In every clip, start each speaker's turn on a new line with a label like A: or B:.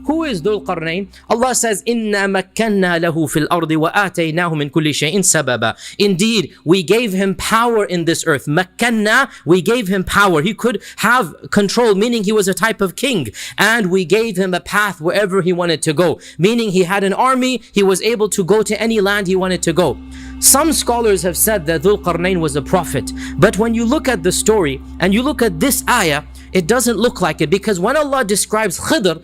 A: Who is Dhul Qarnayn? Allah says, "Inna makkanna lahu fil ardi wa ataynahu min kulli shay'in sababa." Indeed, we gave him power in this earth. Makkanna, we gave him power. He could have control, meaning he was a type of king. And we gave him a path wherever he wanted to go, meaning he had an army. He was able to go to any land he wanted to go. Some scholars have said that Dhul Qarnayn was a prophet. But when you look at the story and you look at this ayah, it doesn't look like it, because when Allah describes Khadir,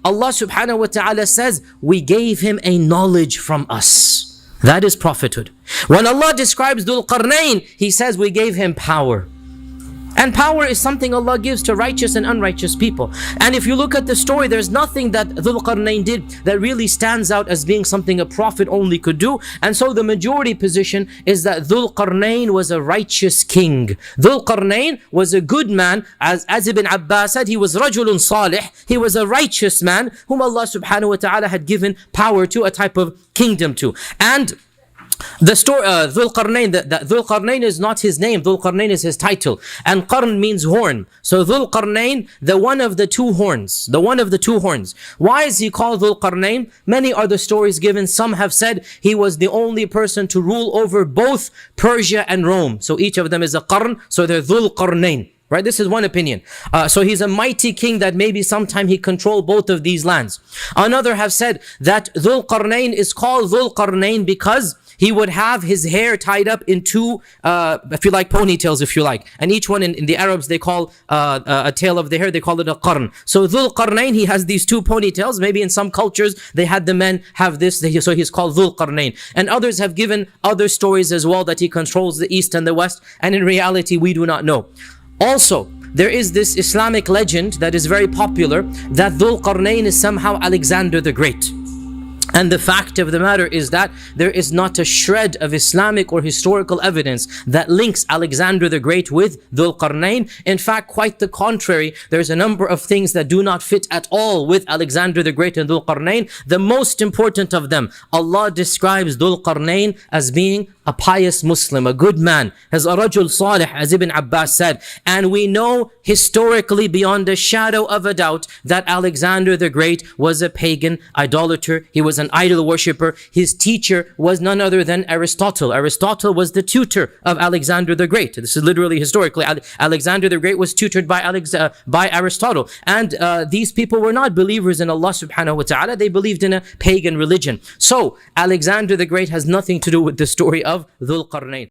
A: Allah subhanahu wa ta'ala says, we gave him a knowledge from us. That is prophethood. When Allah describes Dhul Qarnayn, He says we gave him power. And power is something Allah gives to righteous and unrighteous people. And if you look at the story, there's nothing that Dhul Qarnayn did that really stands out as being something a prophet only could do. And so the majority position is that Dhul Qarnayn was a righteous king. Dhul Qarnayn was a good man. As Ibn Abbas said, he was rajulun salih. He was a righteous man whom Allah subhanahu wa ta'ala had given power to, a type of kingdom to. And the story, Dhul Qarnayn, Dhul Qarnayn is not his name. Dhul Qarnayn is his title. And Qarn means horn. So Dhul Qarnayn, the one of the two horns. The one of the two horns. Why is he called Dhul Qarnayn? Many are the stories given. Some have said he was the only person to rule over both Persia and Rome. So each of them is a Qarn. So they're Dhul Qarnayn. Right? This is one opinion. So he's a mighty king that maybe sometime he controlled both of these lands. Another have said that Dhul Qarnayn is called Dhul Qarnayn because he would have his hair tied up in two, if you like, ponytails, if you like. And each one in the Arabs, they call a tail of the hair, they call it a qarn. So Dhul Qarnayn, he has these two ponytails. Maybe in some cultures, they had the men have this, so he's called Dhul Qarnayn. And others have given other stories as well that he controls the east and the west. And in reality, we do not know. Also, there is this Islamic legend that is very popular that Dhul Qarnayn is somehow Alexander the Great. And the fact of the matter is that there is not a shred of Islamic or historical evidence that links Alexander the Great with Dhul Qarnayn. In fact, quite the contrary, there's a number of things that do not fit at all with Alexander the Great and Dhul Qarnayn. The most important of them, Allah describes Dhul Qarnayn as being a pious Muslim, a good man, as a rajul salih, as Ibn Abbas said. And we know historically beyond a shadow of a doubt that Alexander the Great was a pagan idolater. He was an idol worshipper. His teacher was none other than Aristotle. Aristotle was the tutor of Alexander the Great. This is literally historically. Alexander the Great was tutored by Aristotle. And these people were not believers in Allah subhanahu wa ta'ala. They believed in a pagan religion. So Alexander the Great has nothing to do with the story of Dhul Qarnayn.